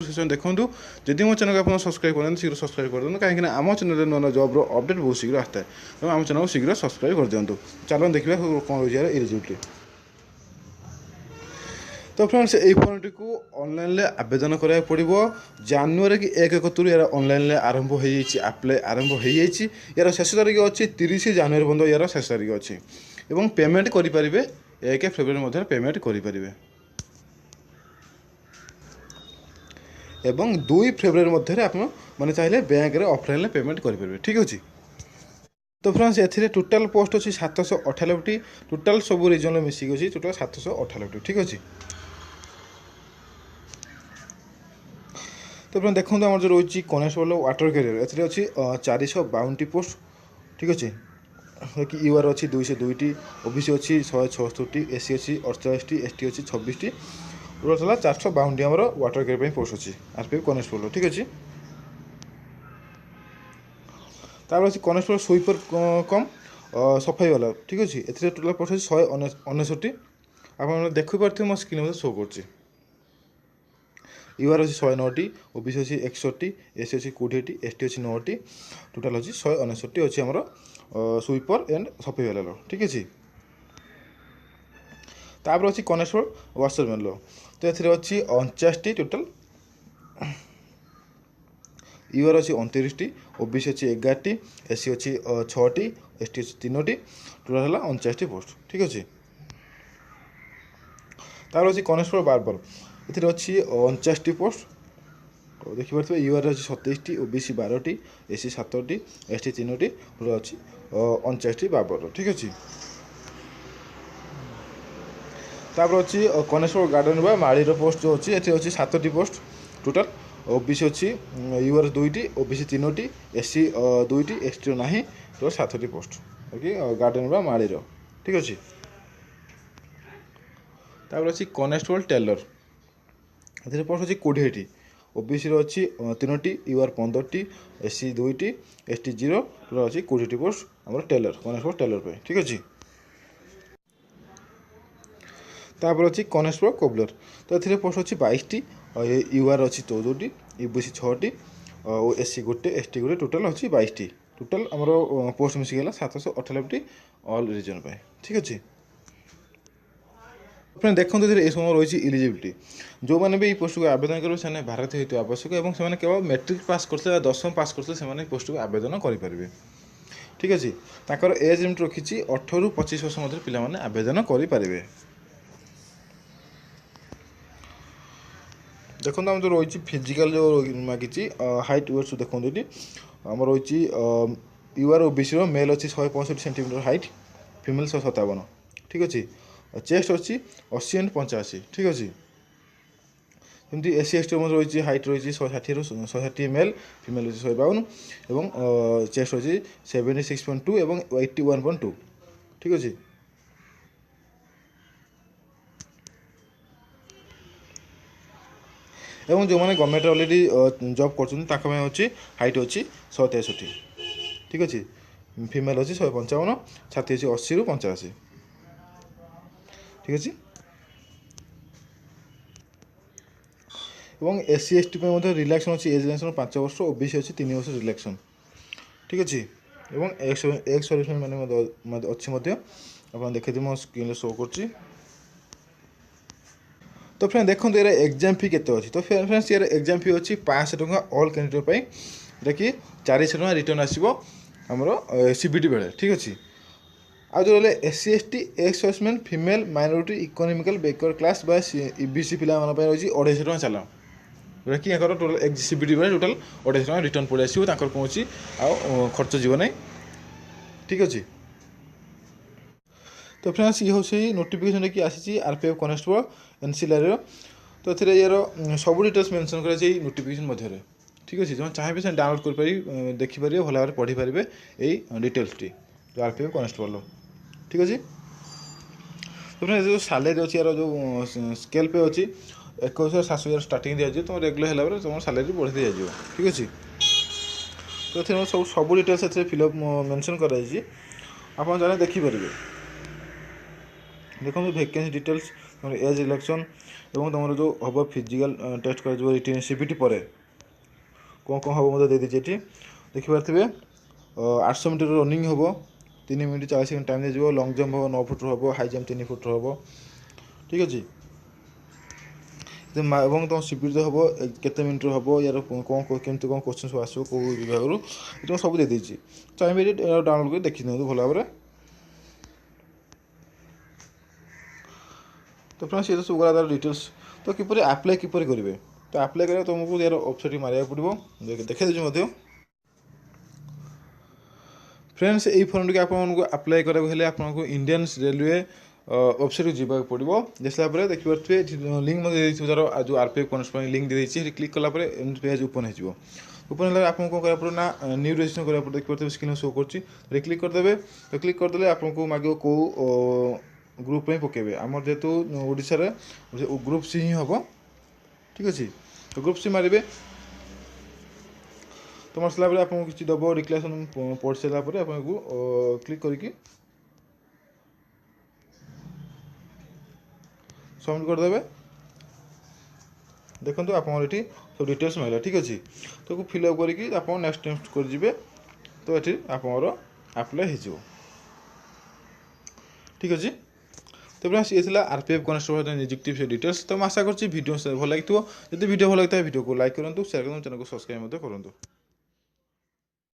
Session देखूँ जदि मो चैनल को आप सब्सक्राइब करें शीघ्र सब्सक्राइब कर दिखाँ कहीं आम चैनल नुआ जॉब्र अपडेट बहुत शीघ्र आता है तो आम चैनल को शीघ्र सब्सक्राइब कर दिखाँ चलो देखा कौन रही है एलिजिबिलिटी। तो फ्रेंड्स ये फर्म को ऑनलाइन आवेदन करा पड़ो जनवरी की 1 यार ऑनलाइन आरंभ हो आप्लाय आरंभ हो यार शेष तारीख अच्छी 30 जनवरी पर्यटन यार शेष तारीख अच्छी और पेमेंट करेंगे 1 फेब्रुआरी मध्य पेमेंट करेंगे एवं 2 फेब्रुआरी मध्य आप मैंने चाहिए बैंक में ऑफलाइन पेमेंट करेंगे ठीक अच्छे। तो फ्रेंड्स ए टोटाल पोस्ट अच्छी 798 टोटाल सब रिजन मिसिक अच्छी टोटाल 798 ठीक अच्छे। तो फ्रेंड देखो आम जो रही कनेस्टेबल वाटर कैरियर ए अच्छी 452 पोस्ट ठीक अच्छे कि यूआर अच्छी 202 ओबीसी अच्छी 166 एससी अच्छी 48 एसटी अच्छी 26 टोटाल 452 आमर वाटर कैरियर पोस्ट अच्छी आरपीएफ कनेस्टेबल ठीक अच्छे। तार अच्छी कनेस्टेबल स्वीपर कम सफाई वाला ठीक अच्छे ए टोटाल पोस्ट अच्छी 169 आप देखिपे मो स्क्रीन शो कर यूआर अच्छी 109 ओबीसी अच्छी 61 एससी अच्छी 20 एसटी अच्छी 9 टोटाल अच्छी 169 अच्छी आमर स्वीपर एंड सफाई वाला ठीक अच्छे। तापर अच्छी कनेस्टेबल वाशरमैन लो तो ये अच्छी 49 टोटाल यूआर अच्छी 29 ओबीसी अच्छी 11 एससी अच्छी 6 एसटी अच्छी 3 टोटाल है 49 पोस्ट ठीक अच्छे। तापर अच्छी कनेस्टेबल बारबर ये अच्छी 49 पोस्ट देखिपे यूआर अच्छी 27 ओबीसी 12 एससी 7 एसटी 3 टोटाल अच्छी 49 बारबर ठीक अच्छे। तापर अच्छी कनेस्टेबल गार्डन बा मालीर पोस्ट जो अच्छी ये अच्छी 7 पोस्ट टोटाल ओबीसी अच्छी यूआर 2 ओबीसी 3 एससी 2 एसटी ना टोटाल 7 पोस्ट ओके गार्डन बा मालीर ठीक अच्छे। तापर अच्छी कनेस्टेबल टेलर ये पोस्ट अच्छी 20 ओबीसी अच्छी 3 यूआर 15 एससी 2 एसटी 0 टोटाल अच्छी 20 पोस्ट आम टेलर कनेस्टेबल टेलर पे ठीक अच्छे। तापर अच्छी कनेस्टेबल कोबलर तो ये पोस्ट अच्छी 22 यूआर अच्छी 14 ओबीसी 6 और एससी 1 एसटी 1 टोटाल अच्छी 22 टोटाल आमर पोस्ट मिसिगला 798 ऑल रिजन पे ठीक अच्छे। फ्रेंड देखो ये समय रही इलिजिबिलिटी जो मैंने भी ये पोस्ट को आवेदन करेंगे से भारतीय हेतु आवश्यक और से केवल मैट्रिक पास करते 10वीं पास करते से पोस्ट को आवेदन करेंगे ठीक अच्छे। ताकर एज लिमिट रखी 18 ରୁ 25 वर्ष मध्य पिला माने आवेदन करेंगे। देखो आम जो रही फिजिकाल जो मागिची हाइट वेट्स देखो ये आम रही यूआर ओबीसी मेल अच्छी 165 सेंटीमीटर हाइट फिमेल 157 ठीक अच्छे। चेस्ट अच्छी 80 एंड 85 ठीक अच्छे। जमी एससी एसटी रही हाइट रही 160 ରୁ 160 मेल फिमेल अच्छी 152 और चेस्ट अच्छी 76.2 और 81.2 ठीक अच्छे। एवं जो मैंने गवर्नमेंट अलरेडी जॉब कर हाइट अच्छी 163 ठीक अच्छे। फिमेल अच्छी 155 छाती अच्छी 80 ରୁ 85 ठीक अच्छे। और एससी एसटी रिलैक्सन अच्छी एज रिलैक्सन 5 वर्ष ओबीसी अच्छी 3 वर्ष रिलैक्सन ठीक अच्छे। और एक्स सर्विसमैन मैंने अच्छी आप देखिए मो स्क्रीन शो कर। तो फ्रेंड देखो यार एग्जाम फी केते अच्छी तो फ्रेंड्स यार एग्जाम फी अच्छी 500 टका ऑल कैंडिडेट जोकि 400 टका रिटर्न आसो आमर सीबीटी बेले ठीक अच्छे। आ जो रहा SC ST ex serviceman female minority economical backward class बा ईबीसी पिला रही 250 टका चला जोकि टोटाल सीबीटी बेले टोटाल 250 टका रिटर्न पड़े आसो कौन आ खर्च जीव ना ठीक अच्छे। तो फ्रेंड्स ये हूँ नोटिफिकेशन कि आसी आरपीएफ कनेस्टेबल एनसीएलआर तो ये यार सब डिटेल्स मेंशन कर नोटिफिकेशन मध्य ठीक अच्छे। जो चाहिए से डाउनलोड कर देखिपारे भल भाव पढ़ी पारे यही डिटेल्स टी जो आरपीएफ कनेस्टेबल ठीक अच्छे। तो फ्रेंड्स जो सैलरी अच्छी यार जो स्केल पे अच्छी 21,700 स्टार्टिंग दिया तुम रेगुलर है तुम सैलरी बढ़ी दी जाए ठीक अच्छे। तो सब डिटेल्स फिलअप मेंशन कर आप जाने देखिपारे देखो वैकेंसी डिटेल्स एज इलेक्शन এবং तुम जो हम फिजिकल टेस्ट कर रिटन सीपीटी पर कौन कौन हम दे दीजिए ये देखिपे 800 मीटर रनिंग हम 3 मिनट 40 सेकेंड टाइम दीजिए लंग जंप हम 9 फुट हम हाई जंप 3 फुट हम ठीक अच्छे এবং तुम सीपीटी तो हम केते मिनट हम यार कौन केमती कौन क्वेश्चन सब आसो कौ विभाग तुम सब दे देती चाहिए डाउनलोड कर देखी दिखाँ भल भाव तो फ्रेंड्स ये तो सब गला डिटेल्स तो किपर आप्लाय किपर करेंगे तो आप्लाय करेंगे तुमको यार वेबसाइट मारे पड़ो देखा देखे फ्रेंड्स यही फर्म टी आपको आप्लाय कराइले आपको इंडियन रेलवे वेबसाइट को पड़ो जैसा देखिए लिंक तार जो आरपीएफ कॉन्स्टेबल लिंक दे क्लिक कलापर एमती पेज ओपन हो ओपन है आपको कौन करा ना न्यू रजिस्ट्रेशन करा देखिए स्क्रीन शो कर क्लिक करदे तो क्लिक करदे आपको मागे कौ ग्रुप में पकेबे आमर जेहेतु ओडिशार ग्रुप सी ही हम ठीक अच्छे तो ग्रुप सी मारे तो मसला आपको किसी दब डिक्लेरेशन पढ़ सारापर आपको क्लिक करके सबमिट करदे देखो आप सब डिटेल्स मिला ठीक अच्छे तो फिलअप करके आप नेक्स्ट नेक्स्ट कर तो ये आप आप्लाय हो ठीक अच्छे तो फ्रेंड्स ये था आरपीएफ कॉन्स्टेबल निजुक्ति से डिटेल्स तो मैं आशा करছি वीडियो भल लगी जब वीडियो भल लगता है वीडियो को लाइक करूँ शेयर करूँ चैनल को सब्सक्राइब करूँ।